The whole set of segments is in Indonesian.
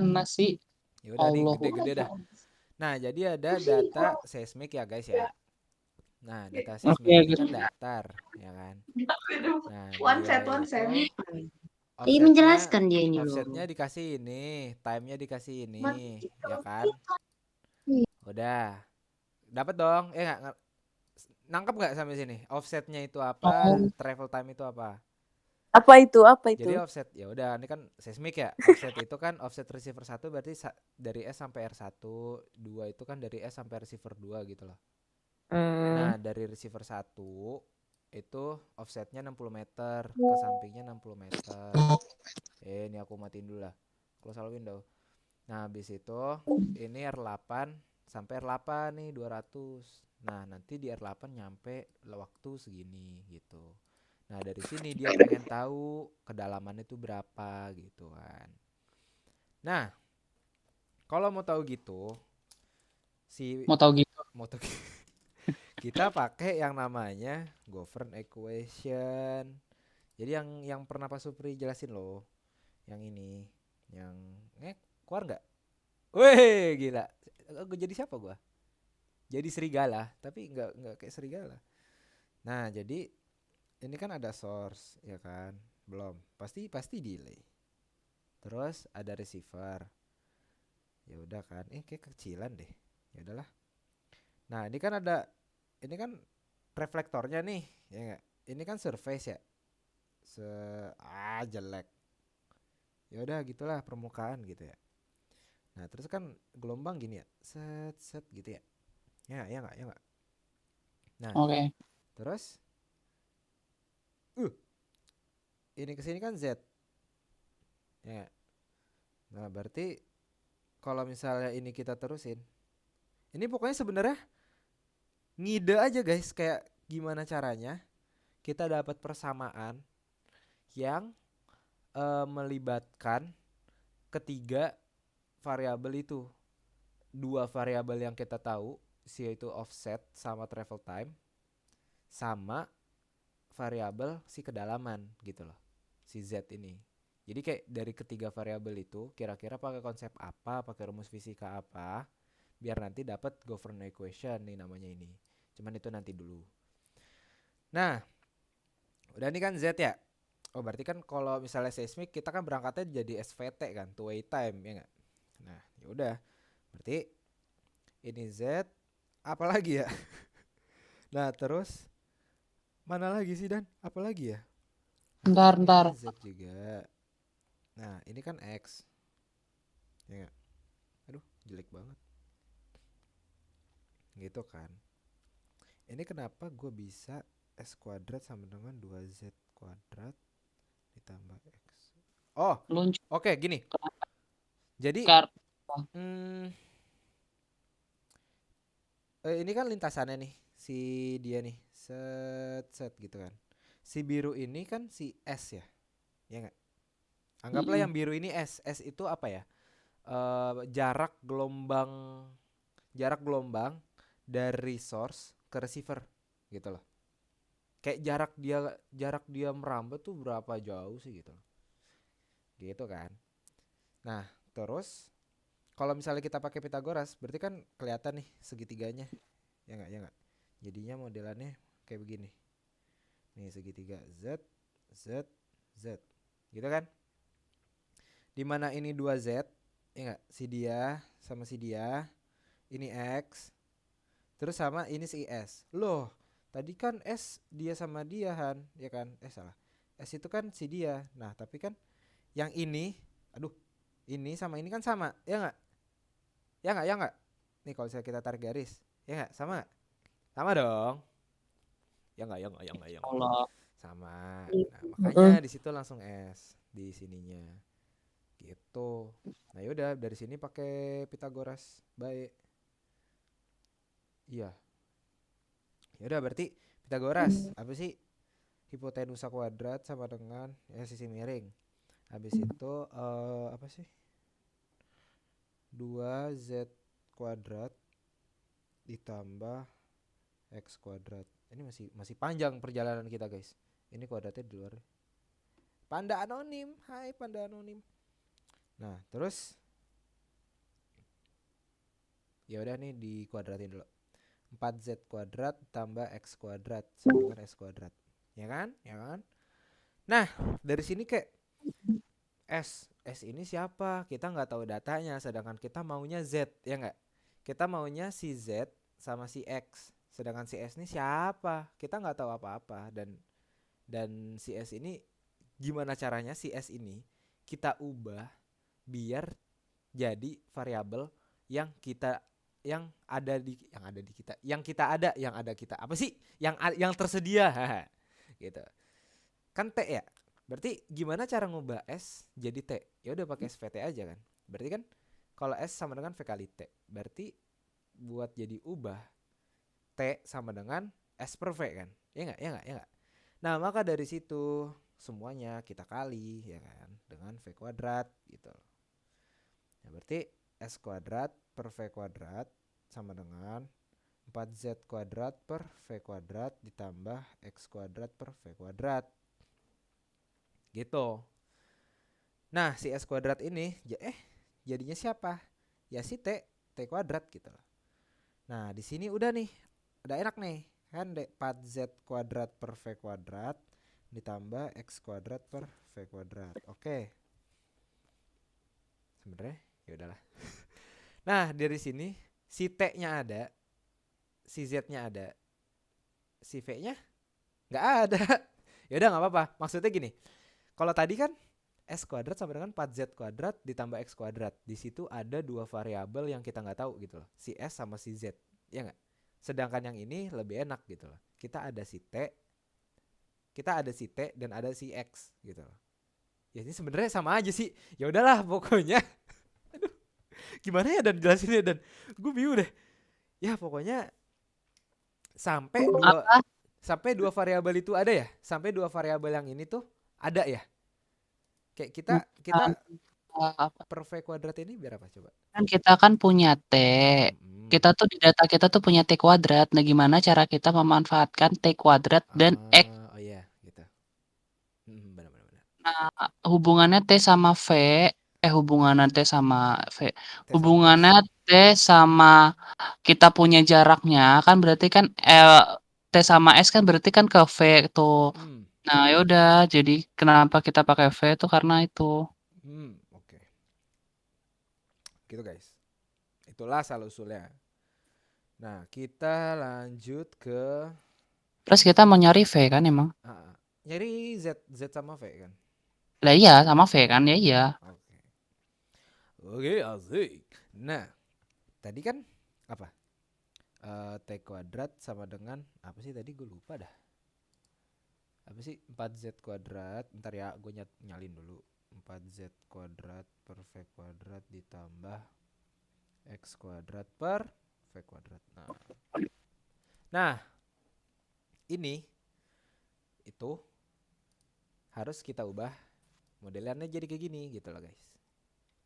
nasi. Ya udah nih Allahu gede-gede dah. Akbar. Nah, jadi ada data seismik ya guys ya. Nah, data Oke, seismik ini kan oke. datar, ya kan. Nah, One dia set, one set. itu Tadi offsetnya menjelaskan dia ini loh. offsetnya dikasih ini, time-nya dikasih ini, ya kan. Udah, dapat dong. Nggak nangkep nggak sampai sini? Offsetnya itu apa? Oh, Travel time itu apa? Apa itu? Apa Jadi itu? offset ya udah ini kan seismik ya. Offset itu kan offset receiver 1 berarti dari S sampai R1, 2 itu kan dari S sampai receiver 2 gitu loh. Hmm. Nah, dari receiver 1 itu offsetnya 60 meter, ke sampingnya 60 meter. Ini aku matiin dulu lah. Close all window. Nah, habis itu ini R8 sampai R8 nih 200. Nah, nanti di R8 nyampe waktu segini gitu. Nah, dari sini dia pengen tahu kedalaman itu berapa gitu kan. Nah, kalau mau tahu gitu, si mau tahu gitu. mau tahu kita pakai yang namanya govern equation. Jadi yang pernah Pak Supri jelasin loh, yang ini, yang keluar nggak? Weh, gila. Gue jadi siapa gua? Jadi serigala, tapi nggak kayak serigala. Nah, jadi ini kan ada source, ya kan? Belum. Pasti delay. Terus ada receiver. Ya udah kan. Kayak kecilan deh. Ya udahlah. Nah, ini kan reflektornya nih, ya enggak? Ini kan surface ya. Jelek. Ya udah gitulah permukaan gitu ya. Nah, terus kan gelombang gini ya. Set set gitu ya. Ya enggak, ya enggak. Nah, Oke. terus ini kesini kan Z. Ya. Nah, berarti kalau misalnya ini kita terusin, ini pokoknya sebenarnya ngide aja guys, kayak gimana caranya kita dapat persamaan yang melibatkan ketiga variabel itu. Dua variabel yang kita tahu, yaitu offset sama travel time, sama variabel si kedalaman gitu loh, si Z ini. Jadi kayak dari ketiga variabel itu kira-kira pakai konsep apa, pakai rumus fisika apa, biar nanti dapat govern equation nih namanya ini. Cuman itu nanti dulu. Nah, udah nih kan Z ya. Oh, berarti kan kalau misalnya seismik kita kan berangkatnya jadi SVT kan, two way time ya enggak? Nah, ya udah. Berarti ini Z apa lagi ya? Nah, terus mana lagi sih Dan? Apa lagi ya? Ntar, Harusnya ntar. ini Z juga. Nah, ini kan X. Ya enggak? Aduh, jelek banget. Gitu kan. Ini kenapa gue bisa S kuadrat sama dengan 2Z kuadrat ditambah X. Oh, Luncur. oke, gini. Jadi, Kar. ini kan lintasannya nih. Si dia nih. Set, set gitu kan. Si biru ini kan si S ya. Ya enggak? Anggaplah yang biru ini S. S itu apa ya? Jarak gelombang dari source ke receiver gitu loh. Kayak jarak dia merambat tuh berapa jauh sih gitu loh. Gitu kan. Nah, terus kalau misalnya kita pakai Pitagoras, berarti kan kelihatan nih segitiganya. Ya enggak, ya enggak. Jadinya modelannya kayak begini. Nih segitiga Z, Z, Z. Gitu kan? Dimana ini 2Z, ya enggak? Si dia sama si dia. Ini X. Terus sama ini si S. Loh, tadi kan S dia sama dia Han, ya kan? Salah. S itu kan si dia. Nah, tapi kan yang ini, aduh, ini sama ini kan sama, ya enggak? Ya enggak, ya enggak? Nih kalau misalnya kita tarik garis, ya enggak? Sama enggak? Sama dong. Ya enggak, ya enggak, ya enggak, ya enggak. Allah. Sama. Nah, makanya di situ langsung S di sininya. Gitu. Nah, yaudah dari sini pakai Pitagoras. Baik. Iya. Yaudah berarti Pitagoras apa sih? Hipotenusa kuadrat sama dengan sisi miring. Habis itu apa sih? 2Z kuadrat ditambah X kuadrat. Ini masih panjang perjalanan kita, guys. Ini kuadratnya di luar. Panda anonim. Hai Panda anonim. Nah, terus Ya udah nih dikuadratin dulu. 4z kuadrat tambah x kuadrat sama dengan s kuadrat. Ya kan? Ya kan? Nah, dari sini kayak S ini siapa? Kita nggak tahu datanya, sedangkan kita maunya Z, ya nggak? Kita maunya si Z sama si X, sedangkan si S ini siapa? Kita nggak tahu apa-apa dan si S ini gimana caranya si S ini kita ubah biar jadi variabel yang kita yang ada di kita, yang ada kita apa sih? Yang tersedia, gitu. Kan T ya. Berarti gimana cara ngubah S jadi T? Ya udah pakai SVT aja kan. Berarti kan kalau S sama dengan V kali T. Berarti buat jadi ubah T sama dengan S per V kan. Ya enggak? Ya enggak? Ya enggak? Nah, maka dari situ semuanya kita kali ya kan dengan V kuadrat gitu. Nah, berarti S kuadrat per V kuadrat sama dengan 4Z kuadrat per V kuadrat ditambah X kuadrat per V kuadrat. Gitu. Nah, si S kuadrat ini jadinya siapa? Ya si T kuadrat gitu loh. Nah, di sini udah nih. Udah enak nih. Kan 4Z kuadrat per V kuadrat ditambah X kuadrat per V kuadrat. Oke. Sebenarnya ya udahlah. Nah, dari sini si T-nya ada, si Z-nya ada, si V-nya nggak ada. Ya udah nggak apa-apa. Maksudnya gini. Kalau tadi kan S kuadrat sama dengan 4Z kuadrat ditambah X kuadrat. Di situ ada dua variabel yang kita nggak tahu gitu loh. Si S sama si Z. Ya nggak? Sedangkan yang ini lebih enak gitu loh. Kita ada si T dan ada si X gitu loh. Ya ini sebenarnya sama aja sih. Ya udahlah pokoknya. Aduh, gimana ya dan jelasinnya dan gue bingung deh. Ya pokoknya Apa? sampai dua variabel itu ada ya. Sampai dua variabel yang ini tuh ada ya. Kayak kita Apa? per V kuadrat ini biar apa coba? Kan kita kan punya T. Mm-mm. Kita tuh di data kita tuh punya T kuadrat. Nah, gimana cara kita memanfaatkan T kuadrat dan X? Oh iya gitu. Benar. Nah, hubungannya T sama V, hubungannya T sama V, T sama hubungannya S. T sama kita punya jaraknya kan berarti kan T sama S kan berarti kan ke V tuh. Hmm. Nah, yaudah jadi kenapa kita pakai V itu karena itu. Oke. Gitu guys. Itulah asal usulnya. Nah, kita lanjut ke Terus kita mau nyari V kan emang. nyari Z sama V kan. Lah iya sama V kan ya iya. Oke. Oke, asik. Nah, tadi kan apa? T kuadrat sama dengan apa sih tadi gue lupa dah. Apa sih 4Z kuadrat? Bentar ya, gue nyalin dulu. 4Z kuadrat per V kuadrat ditambah X kuadrat per V kuadrat. Nah, ini itu harus kita ubah modelannya jadi kayak gini gitu loh guys.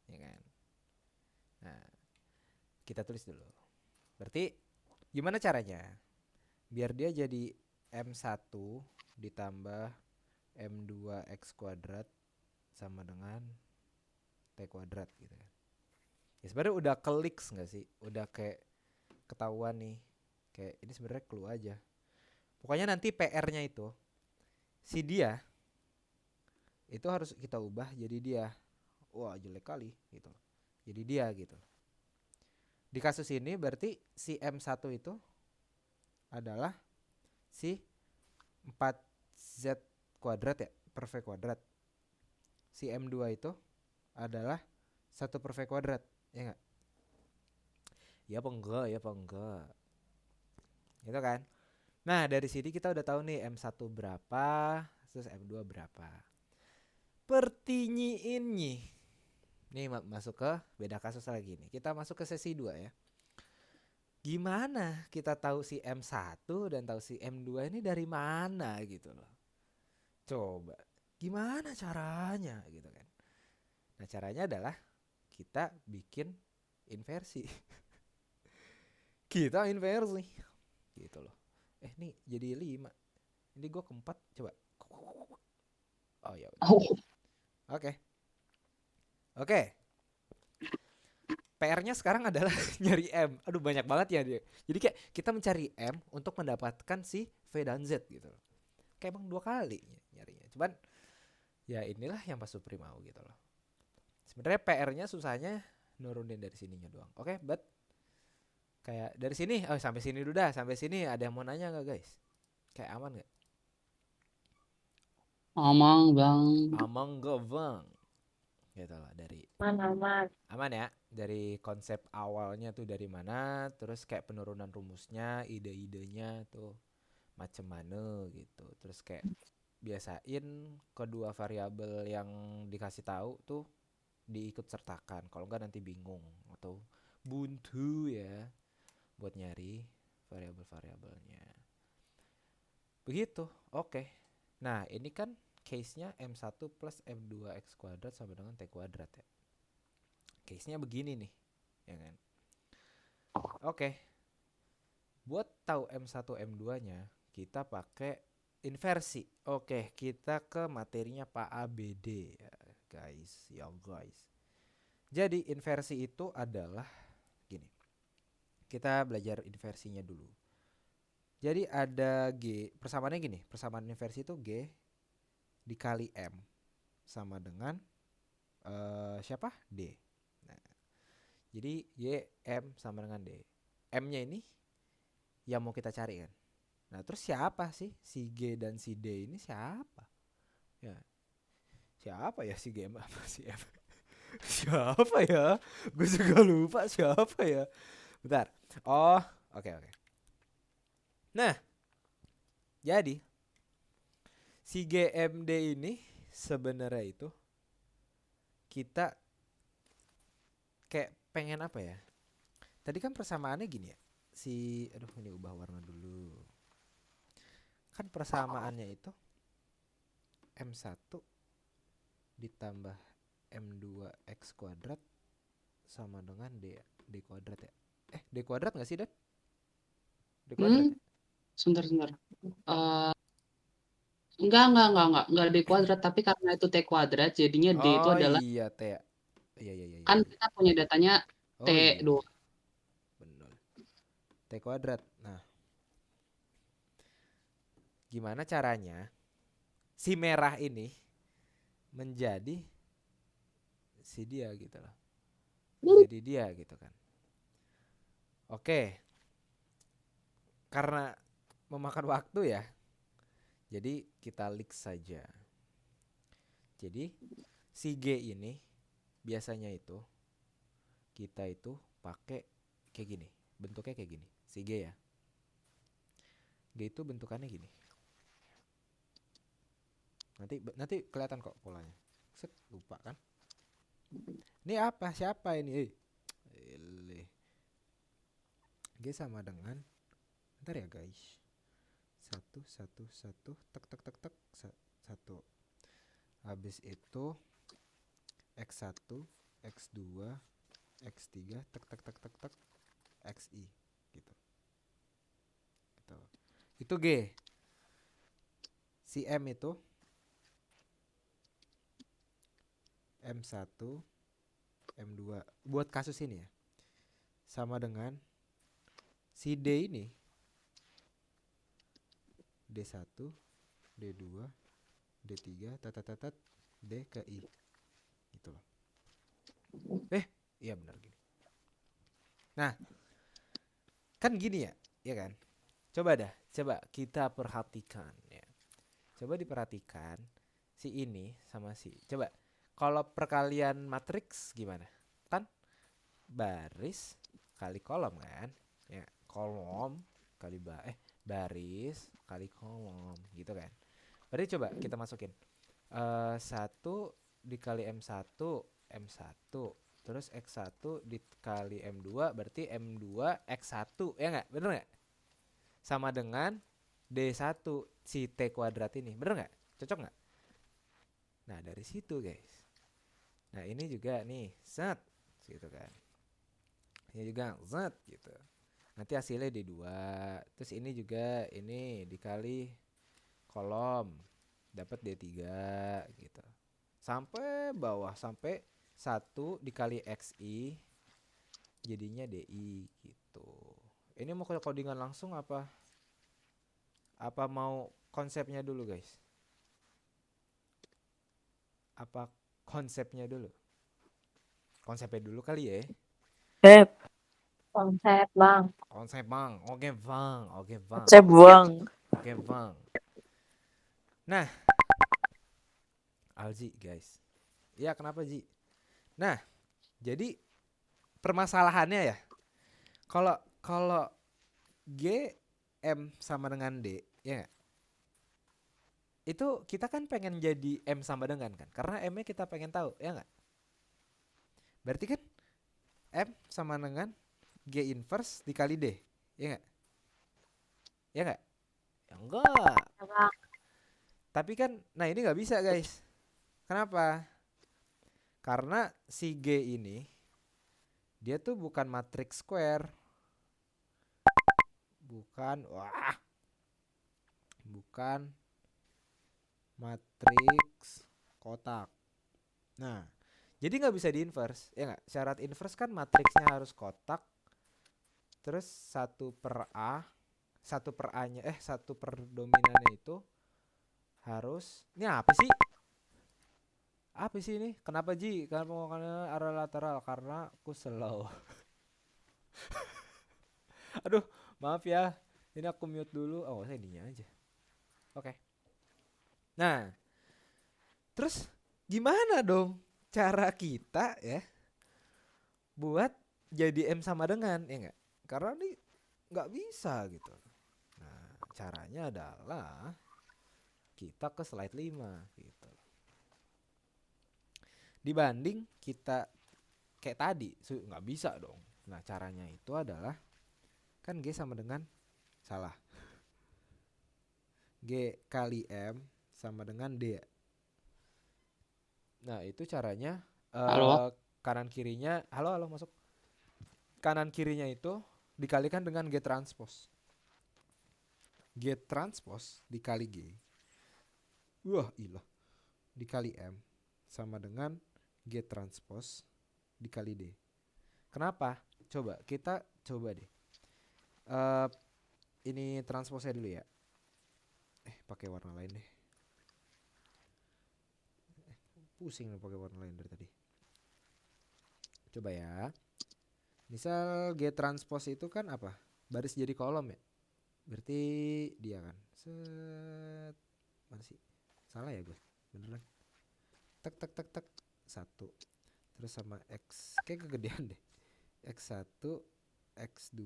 Ya kan? Nah, kita tulis dulu. Berarti gimana caranya? Biar dia jadi M1 ditambah M2X kuadrat sama dengan T kuadrat gitu kan. Ya sebenarnya udah keliks gak sih? Udah kayak ketahuan nih. Kayak ini sebenarnya clue aja. Pokoknya nanti PR-nya itu si dia itu harus kita ubah jadi dia. Wah, jelek kali gitu. Jadi dia gitu. Di kasus ini berarti si M1 itu adalah si 4Z kuadrat ya per V kuadrat. Si M2 itu adalah 1 per V kuadrat. Ya enggak? Ya apa enggak? Gitu kan? Nah, dari sini kita udah tahu nih M1 berapa, terus M2 berapa. Pertinyiin nih. Nih masuk ke beda kasus lagi nih. Kita masuk ke sesi 2 ya. Gimana kita tahu si M1 dan tahu si M2 ini dari mana gitu loh. Coba gimana caranya gitu kan. Nah, caranya adalah kita bikin inversi. Kita inversi gitu loh. Nih jadi 5. Ini gue keempat coba. Oh ya udah. Oke. PR-nya sekarang adalah nyari M. Aduh banyak banget ya dia. Jadi kayak kita mencari M untuk mendapatkan si V dan Z gitu loh. Kayak emang 2 kali nyarinya. Cuman ya inilah yang Pak Supri mau gitu loh. Sebenarnya PR-nya susahnya nurunin dari sininya doang. Oke, but kayak dari sini, sampai sini dulu dah, sampai sini ada yang mau nanya nggak guys? Kayak aman nggak? Amang bang. Aman gak bang? Gitu loh dari Aman. aman ya. Dari konsep awalnya tuh dari mana, terus kayak penurunan rumusnya, ide-idenya tuh macem mana gitu. Terus kayak biasain kedua variabel yang dikasih tahu tuh diikut sertakan. Kalau enggak nanti bingung atau buntu ya buat nyari variabel-variabelnya. Begitu. Oke. Nah, ini kan case-nya M1 plus M2 X kuadrat sama dengan T kuadrat ya. Case-nya begini nih, ya kan? Oke. Buat tahu M1 M2-nya, kita pakai inversi. Oke, kita ke materinya Pak ABD ya, guys. Ya, guys. Jadi inversi itu adalah gini. Kita belajar inversinya dulu. Jadi ada G, persamaannya gini. Persamaan inversi itu G dikali M sama dengan siapa? D. Nah, jadi Y M sama dengan D. M-nya ini yang mau kita cari kan. Nah, terus siapa sih si G dan si D ini siapa? Ya, siapa ya si G apa si M? Siapa ya? Gue juga lupa siapa ya. Bentar. Oh, oke. Nah, jadi si GMD ini sebenarnya itu kita kayak pengen apa ya? Tadi kan persamaannya gini ya. Aduh ini ubah warna dulu. Kan persamaannya itu M1 ditambah M2 X kuadrat sama dengan D kuadrat ya. D kuadrat gak sih, Dan? D kuadrat ya? Sebentar. Enggak D kuadrat, tapi karena itu T kuadrat, jadinya D itu Oh adalah, iya, T ya. Iya. kan kita punya datanya Oh iya, T2. benar. T kuadrat. Nah, gimana caranya si merah ini menjadi si dia gitu loh. Jadi dia gitu kan. Oke. Karena memakan waktu ya. Jadi kita leak saja. Jadi si G ini biasanya itu kita itu pakai kayak gini. Bentuknya kayak gini. Si G ya. G itu bentukannya gini. Nanti kelihatan kok polanya. Set, lupa kan? Ini apa? Siapa ini? G sama dengan, bentar ya guys. 1 tek 1. Habis itu X1, X2, X3 tek XI gitu. Gitu. Itu G. Si M itu M1, M2 buat kasus ini ya. Sama dengan si D ini D1, D2, D3 D ke I gitu loh. Iya benar gini. Nah, kan gini ya, ya kan? Coba kita perhatikan ya. Coba diperhatikan si ini sama si. Coba kalau perkalian matriks gimana? Kan baris kali kolom kan? Ya, kolom kali baris kali kolom gitu kan. Berarti coba kita masukin 1 dikali M1 terus X1 dikali M2 berarti M2 X1 ya nggak? Bener nggak? Sama dengan D1 si T kuadrat ini. Bener nggak? Cocok nggak? Nah dari situ guys. Nah ini juga nih set gitu kan. Ini juga set gitu. Nanti hasilnya D2. Terus ini juga ini dikali kolom dapat D3 gitu. Sampai bawah sampai 1 dikali XI jadinya DI gitu. Ini mau codingan langsung apa mau konsepnya dulu guys? Apa konsepnya dulu? Konsepnya dulu kali ya. Konsep. Konsep, Bang. Konsep bang. Oke bang. Konsep buang. Oke bang. Nah, Alji guys. Iya kenapa Ji? Nah, jadi permasalahannya ya. Kalau G M sama dengan D, ya nggak? Itu kita kan pengen jadi M sama dengan kan? Karena M-nya kita pengen tahu, ya nggak? Berarti kan M sama dengan G inverse dikali D, ya nggak? Ya nggak? Ya enggak. Ya, Bang. Tapi kan, nah ini nggak bisa guys. Kenapa? Karena si G ini dia tuh bukan matrix square, bukan matrix kotak. Nah, jadi nggak bisa di inverse, ya nggak? Syarat inverse kan matriksnya harus kotak, terus 1/A, 1/A-nya, 1/dominannya itu harus, ini apa sih? Apa sih ini? Kenapa Ji? Karena arah lateral, karena aku slow. Aduh, maaf ya. Ini aku mute dulu. Oh, saya ininya aja. Oke. Nah, terus gimana dong cara kita ya buat jadi M sama dengan, ya enggak? Karena ini nggak bisa gitu. Nah, caranya adalah kita ke slide 5 gitu. Dibanding kita kayak tadi, nggak bisa dong. Nah, caranya itu adalah kan G sama dengan salah. G kali M sama dengan D. Nah, itu caranya Halo? kanan kirinya, halo masuk. Kanan kirinya itu dikalikan dengan G transpose. G transpose dikali G. Wah, ilah. Dikali M sama dengan G transpose dikali D. Kenapa? Coba kita coba deh. Ini transposnya dulu ya. Pakai warna lain deh. Pusing pakai warna lain dari tadi. Coba ya. Misal G transpose itu kan apa? Baris jadi kolom ya. Berarti dia kan. Set. Mana sih? Salah ya gue. Beneran. Tek 1. Terus sama X. Kayak kegedean deh. X1, X2.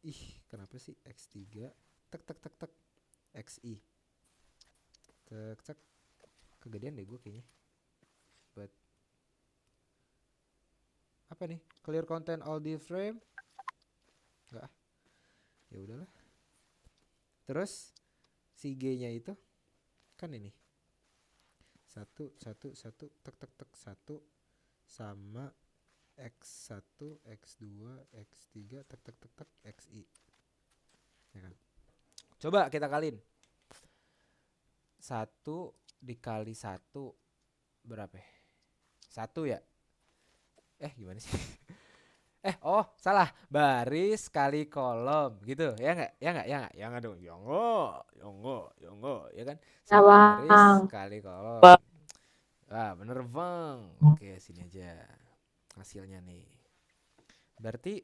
Ih, kenapa sih X3? Tek. XI. Tek. Kegedean deh gue kayaknya. But apa nih? Clear content all the frame? Enggak. Ya udahlah. Terus si G-nya itu kan ini. 1 tek 1 sama X1, X2, X3 tek XI. Ya kan? Coba kita kaliin. 1 dikali 1 berapa ya? 1 ya? Gimana sih? Salah. Baris kali kolom gitu. Ya enggak? Ya enggak dong. Ya enggak. Ya kan? Ya, Satu baris Bang. kali kolom. Bang. Bener Bang. Oke, sini aja. Hasilnya nih. Berarti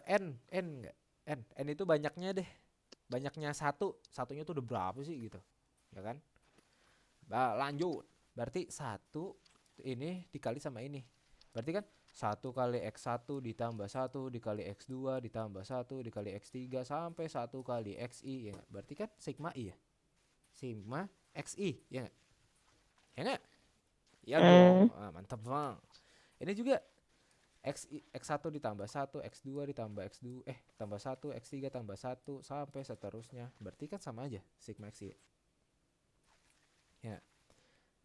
N enggak? N itu banyaknya deh. Banyaknya 1. Satunya tuh udah berapa sih gitu. Ya kan? Lanjut. Berarti 1 ini dikali sama ini. Berarti kan 1 kali X1 ditambah 1 dikali X2 ditambah 1 dikali X3 sampai 1 kali XI ya. Berarti kan sigma I ya. Sigma XI ya gak? Ya gak? Ya dong. Mantap Bang. Ini juga X1 ditambah 1, X2 ditambah X2 tambah 1, X3 tambah 1 sampai seterusnya. Berarti kan sama aja sigma XI. Ya.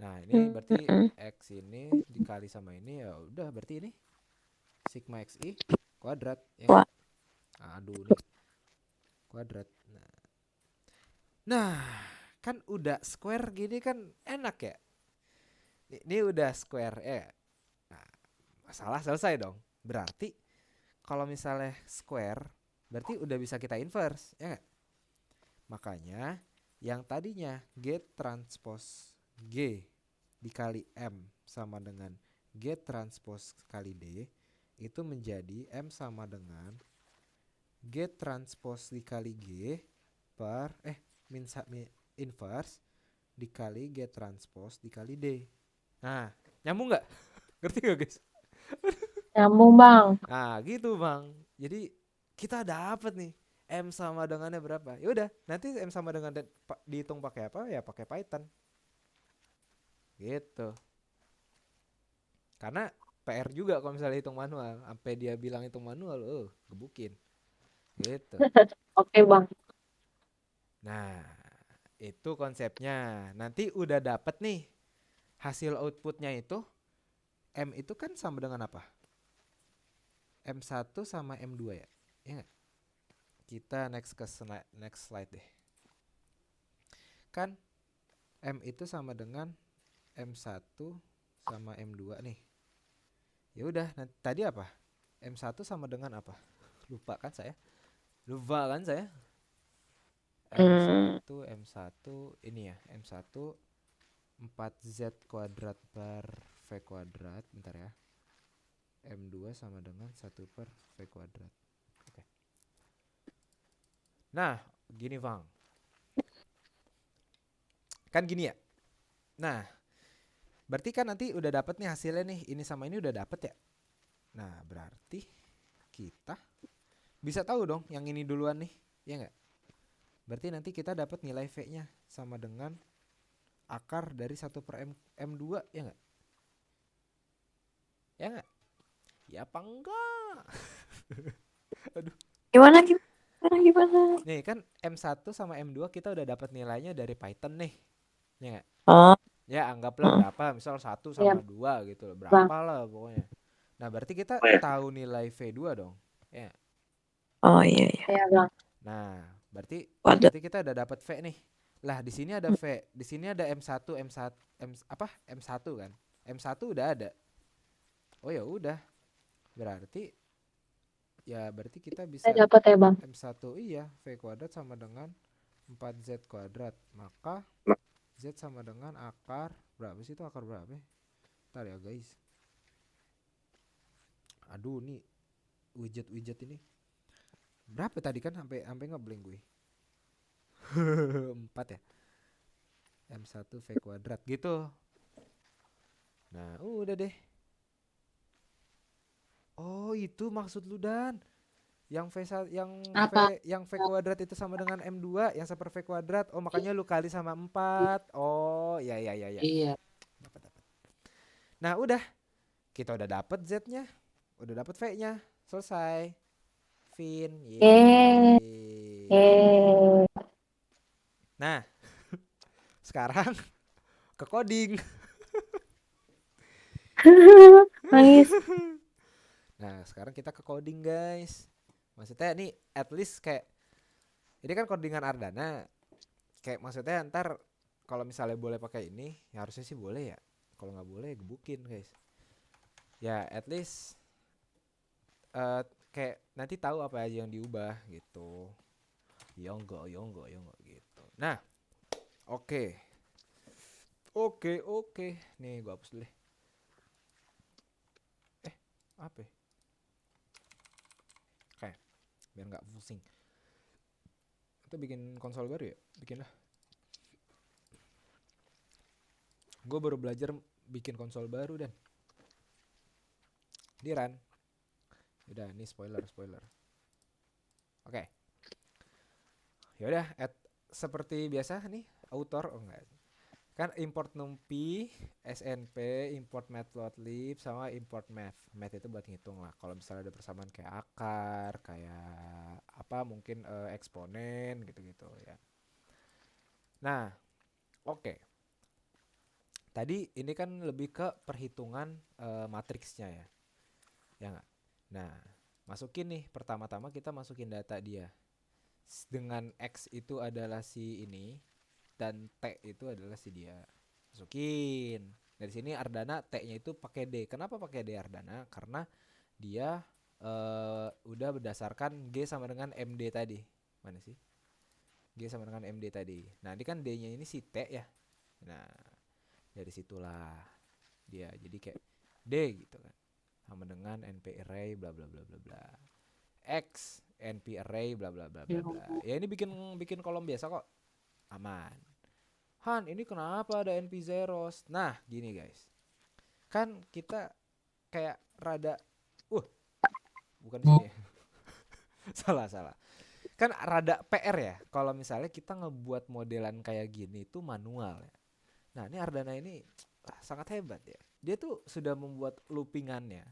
Nah, ini berarti X ini dikali sama ini ya udah berarti ini sigma XI kuadrat ya. Aduh nih. Kuadrat. Nah, kan udah square gini kan enak ya. Ini udah square ya. Nah, masalah selesai dong. Berarti kalau misalnya square berarti udah bisa kita inverse, ya nggak? Makanya yang tadinya G transpose G dikali M sama dengan G transpose kali D itu menjadi M sama dengan G transpose dikali G per inverse dikali G transpose dikali D. Nah, nyambung nggak? Ngerti nggak guys? Nyambung bang. Nah gitu bang. Jadi kita dapat nih M sama dengannya berapa. Ya udah nanti M sama dengan dihitung pakai apa ya, pakai Python gitu. Karena PR juga kalau misalnya hitung manual. Sampai dia bilang hitung manual, gebukin gitu. Oke bang. Nah itu konsepnya. Nanti udah dapet nih hasil outputnya itu. M itu kan sama dengan apa? M1 sama M2 ya? Ya nggak? Kita next slide deh. Kan M itu sama dengan M1 sama M2 nih. Ya udah, tadi apa? M1 sama dengan apa? Lupa kan saya? M1 ini ya, M1 4Z kuadrat per V kuadrat. Bentar ya. M2 sama dengan 1 per V kuadrat. Oke. Nah, gini Bang. Kan gini ya. Nah, berarti kan nanti udah dapet nih hasilnya nih. Ini sama ini udah dapet ya. Nah, berarti kita bisa tahu dong yang ini duluan nih. Ya nggak? Berarti nanti kita dapat nilai V-nya sama dengan akar dari 1 per M2. Ya nggak? Ya nggak? Ya apa enggak? Aduh. Gimana? Nih kan M1 sama M2 kita udah dapat nilainya dari Python nih. Ya nggak? Oh, Ya anggaplah berapa, misal 1 Iya sama 2 gitu. bang. Berapa lah pokoknya. Nah berarti kita tahu nilai V2 dong. Ya. oh iya. Iya bang. Nah berarti Waduh. kita udah dapat V nih. Lah di sini ada V, di sini ada M1, M1 kan. M1 udah ada. Oh ya udah. Berarti kita bisa Saya dapat ya bang. M1 iya, V kuadrat sama dengan 4Z kuadrat. Maka Z sama dengan akar berapa sih itu, akar berapa? Ntar ya guys. Aduh nih widget ini. Berapa tadi kan sampai ngeblank gue. 4 ya. M1 V kuadrat gitu. Nah, udah deh. Oh, itu maksud lu Dan. Yang Apa? yang V kuadrat itu sama dengan M2 yang 1 per V kuadrat. Oh, makanya lu kali sama 4. Oh, ya. Iya. Dapat. Nah, udah. Kita udah dapet Z-nya. Udah dapet V-nya. Selesai. Fin. Yeay. Yeay. Nah, sekarang ke coding. Nangis. Nah, sekarang kita ke coding, guys. Maksudnya nih at least kayak ini kan codingan Ardana. Kayak maksudnya ntar kalau misalnya boleh pakai ini, ya harusnya sih boleh ya. Kalau nggak boleh gebukin, guys. Ya, at least kayak nanti tahu apa aja yang diubah gitu. Ya enggak gitu. Nah, oke. Nih gua hapus dulu deh. Apa? Oke, biar nggak pusing. Kita bikin konsol baru ya? Bikin lah. Gue baru belajar bikin konsol baru dan di run. Udah, ini spoiler. Oke. Yaudah, seperti biasa nih, author enggak. Kan import numpy, snp, import matplotlib, sama import math. Math itu buat ngitung lah. Kalau misalnya ada persamaan kayak akar, kayak apa mungkin eksponen gitu-gitu ya. Nah, oke. Tadi ini kan lebih ke perhitungan matriksnya ya. Ya nggak? Nah, masukin nih, pertama-tama kita masukin data dia. Dengan X itu adalah si ini dan T itu adalah si dia. Masukin. Dari sini Ardana T-nya itu pakai D. Kenapa pakai D Ardana? Karena dia udah berdasarkan G sama dengan MD tadi. Mana sih? G sama dengan MD tadi. Nah, ini kan D-nya ini si T ya. Nah, dari situlah dia jadi kayak D gitu kan. Sama dengan NP array bla bla bla bla bla. X NP array bla bla bla bla bla. Ya ini bikin bikin kolom biasa kok. Aman. Han, ini kenapa ada NP zeros? Nah, gini guys. Kan kita kayak rada bukan di sini ya. Salah. Kan rada PR ya kalau misalnya kita ngebuat modelan kayak gini itu manual ya. Nah, ini Ardana ini sangat hebat ya. Dia tuh sudah membuat loopingannya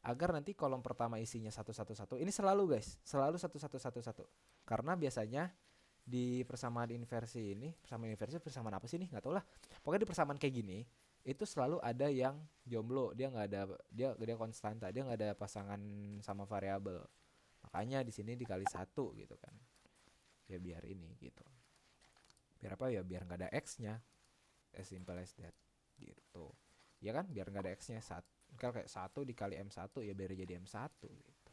agar nanti kolom pertama isinya 111. Ini selalu guys, selalu 1111. Karena biasanya di persamaan inversi ini, persamaan apa sih nih? Nggak tahu lah. Pokoknya di persamaan kayak gini, itu selalu ada yang jomblo, dia nggak ada, dia konstanta, dia nggak ada pasangan sama variabel. Makanya di sini dikali 1 gitu kan. Ya biar ini gitu. Biar apa ya? Biar nggak ada x-nya. As simple as that gitu. Ya kan? Biar nggak ada x-nya. Kalau kayak 1 dikali M1 ya biar jadi M1 gitu.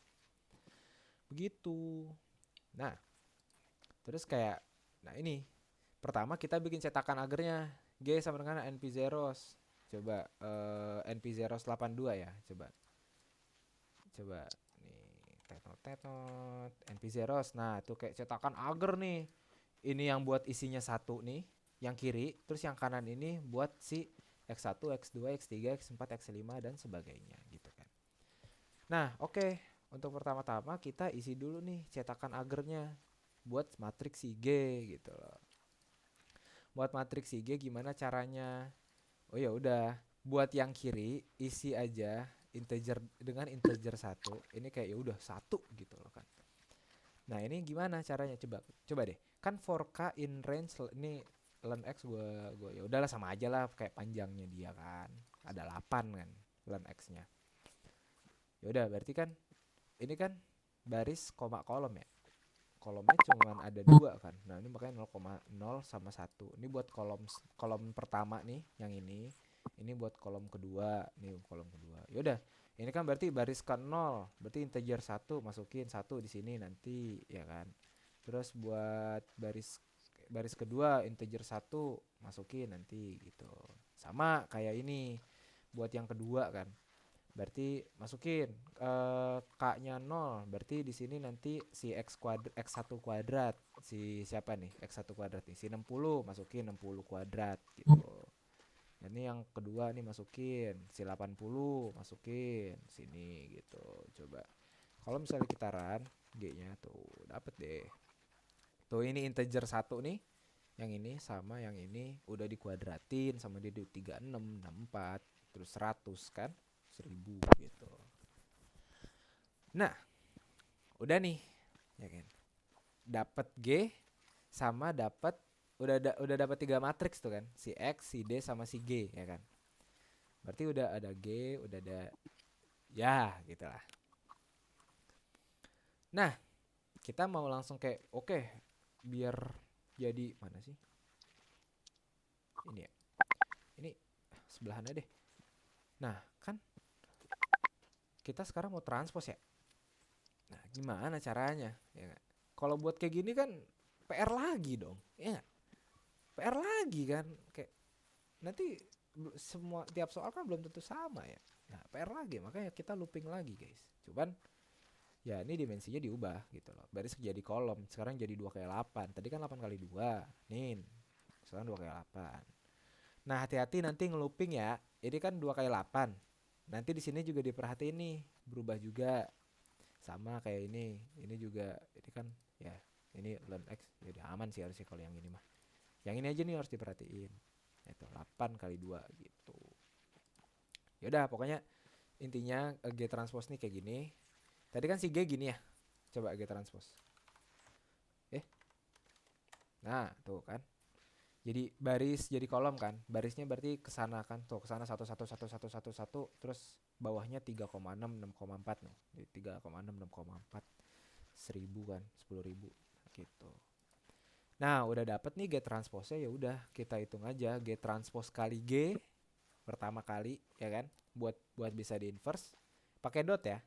Begitu. Nah, terus kayak ini pertama kita bikin cetakan agernya. G sama dengan NP zeros. Coba NP zeros 82 ya. Coba nih tetot NP zeros. Nah, tuh kayak cetakan agar nih. Ini yang buat isinya 1 nih, yang kiri, terus yang kanan ini buat si X1, X2, X3, X4, X5 dan sebagainya gitu kan. Nah, oke. Untuk pertama-tama kita isi dulu nih cetakan agernya buat matriks IG gitu loh. Buat matriks IG gimana caranya? Oh ya udah, buat yang kiri isi aja integer dengan integer 1. Ini kayak ya udah 1 gitu loh kan. Nah, ini gimana caranya? Coba deh. Kan 4K in range ini len x gua ya udahlah sama aja lah kayak panjangnya dia kan. Ada 8 kan len x-nya. Ya udah berarti kan ini kan baris koma kolom ya. Kolomnya cuma ada 2 kan. Nah, ini makanya 0,0 sama 1. Ini buat kolom pertama nih yang ini. Ini buat kolom kedua, nih kolom kedua. Ya udah, ini kan berarti baris ke 0, berarti integer 1 masukin 1 di sini nanti ya kan. Terus buat baris kedua integer 1 masukin nanti gitu. Sama kayak ini buat yang kedua kan. Berarti masukin K-nya 0. Berarti di sini nanti si X1 kuadrat. Si siapa nih? X1 kuadrat nih. Si 60 masukin 60 kuadrat gitu. Ini yang kedua nih masukin si 80 masukin sini gitu. Coba. Kalau misalnya kita run G-nya tuh dapet deh. Tuh ini integer 1 nih. Yang ini sama yang ini udah dikuadratin sama dia di 36, 64, terus 100 kan? 1000 gitu. Nah, udah nih, ya kan. Dapat G sama dapat udah dapat 3 matriks tuh kan. Si X, si D sama si G ya kan. Berarti udah ada G, udah ada ya gitu lah. Nah, kita mau langsung kayak oke, biar jadi mana sih? Ini ya. Ini sebelahannya deh. Nah, kan kita sekarang mau transpose ya. Nah, gimana caranya? Ya gak? Kalau buat kayak gini kan PR lagi dong. Ya gak? PR lagi kan. Kayak nanti semua tiap soal kan belum tentu sama ya. Nah, PR lagi. Makanya kita looping lagi, guys. Cuman ya ini dimensinya diubah gitu loh. Baris jadi kolom. Sekarang jadi 2x8. Tadi kan 8 kali 2. Nih. Sekarang 2x8. Nah, hati-hati nanti ngelooping ya. Ini kan 2x8. Nanti di sini juga diperhatiin nih, berubah juga. Sama kayak ini juga, ini kan ya, ini len X, jadi aman sih harusnya kalau yang ini mah. Yang ini aja nih harus diperhatiin. Itu 8 kali 2 gitu. Yaudah, pokoknya intinya G transpose nih kayak gini. Tadi kan si G gini ya. Coba G transpose. Nah, tuh kan. Jadi baris jadi kolom kan. Barisnya berarti kesana kan. Tuh kesana 1 terus bawahnya 3,6 6,4 nih. Jadi 3,6 6,4 1000 kan, 10.000 gitu. Nah, udah dapet nih G transpose-nya, ya udah kita hitung aja G transpose kali G pertama kali ya kan. Buat bisa di inverse pakai dot ya.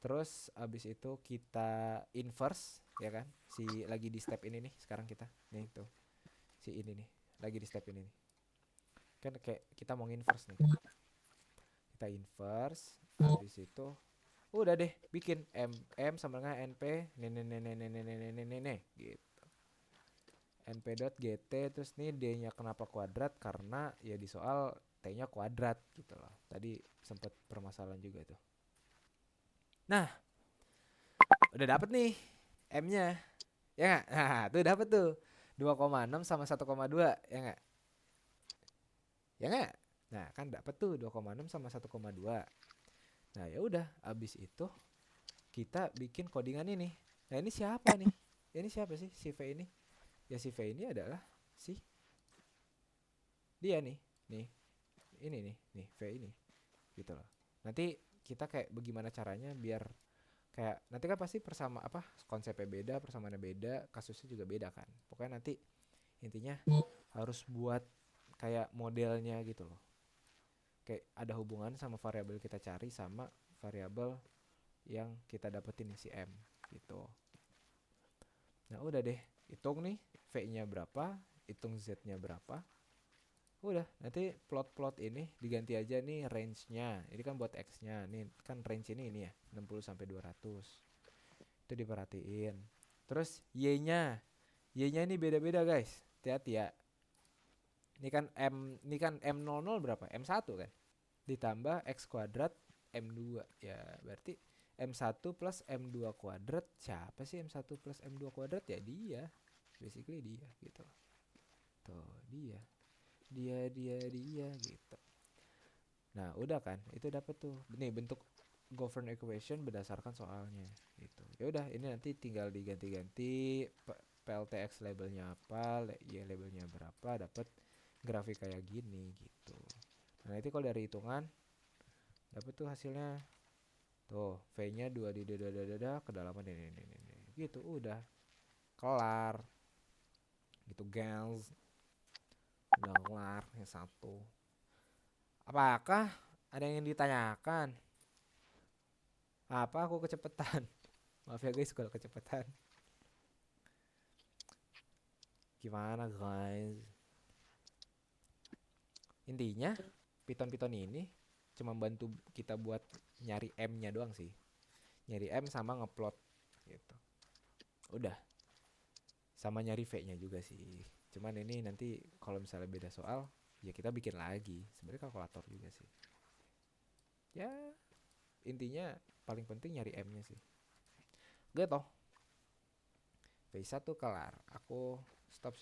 Terus abis itu kita inverse ya kan, si lagi di step ini nih sekarang kita nih tuh, si ini nih lagi di step ini nih, kan kayak kita mau inverse nih, kita inverse abis itu udah deh bikin m sama dengan np nih gitu, np dot gt, terus nih d-nya kenapa kuadrat karena ya di soal t-nya kuadrat gitu loh, tadi sempet permasalahan juga tuh. Nah udah dapet nih m-nya ya nggak, nah tuh dapet tuh 2,6 sama 1,2 ya nggak, ya nggak. Nah kan dapet tuh 2,6 sama 1,2. Nah ya udah abis itu kita bikin codingan ini. Nah ini siapa nih, ini siapa sih si V ini? Ya si V ini adalah si dia nih ini nih V ini gitu loh. Nanti kita kayak bagaimana caranya biar kayak nanti kan pasti persama apa konsepnya beda, persamaannya beda, kasusnya juga beda kan. Pokoknya nanti intinya harus buat kayak modelnya gitu loh. Kayak ada hubungan sama variabel kita cari sama variabel yang kita dapetin si M gitu. Nah udah deh, hitung nih V-nya berapa, hitung Z-nya berapa. Udah, nanti plot-plot ini diganti aja nih range-nya. Ini kan buat X-nya. Nih kan range ini ya, 60 sampai 200. Itu diperhatiin. Terus Y-nya. Y-nya ini beda-beda, guys. Hati-hati ya. Ini kan M00 berapa? M1 kan. Ditambah X kuadrat M2. Ya, berarti M1 plus M2 kuadrat. Siapa sih M1 plus M2 kuadrat? Ya dia. Basically dia gitu. Tuh, dia gitu. Nah udah kan itu dapet tuh nih bentuk governed equation berdasarkan soalnya gitu. Ya udah ini nanti tinggal diganti-ganti PLTX labelnya apa, Y labelnya berapa, dapat grafik kayak gini gitu. Nah itu kalau dari hitungan dapet tuh hasilnya tuh V-nya 2 di kedalaman ini gitu, udah kelar gitu guys. Udah kelar yang satu. Apakah ada yang ditanyakan? Apa aku kecepatan? Maaf ya guys kalau kecepatan. Gimana guys? Intinya Python ini cuma bantu kita buat nyari M-nya doang sih. Nyari M sama ngeplot gitu. Udah. Sama nyari V-nya juga sih. Cuman ini nanti kalau misalnya beda soal ya kita bikin lagi. Sebenarnya kalkulator juga sih. Ya intinya paling penting nyari M-nya sih. Gitu. V1 kelar. Aku stop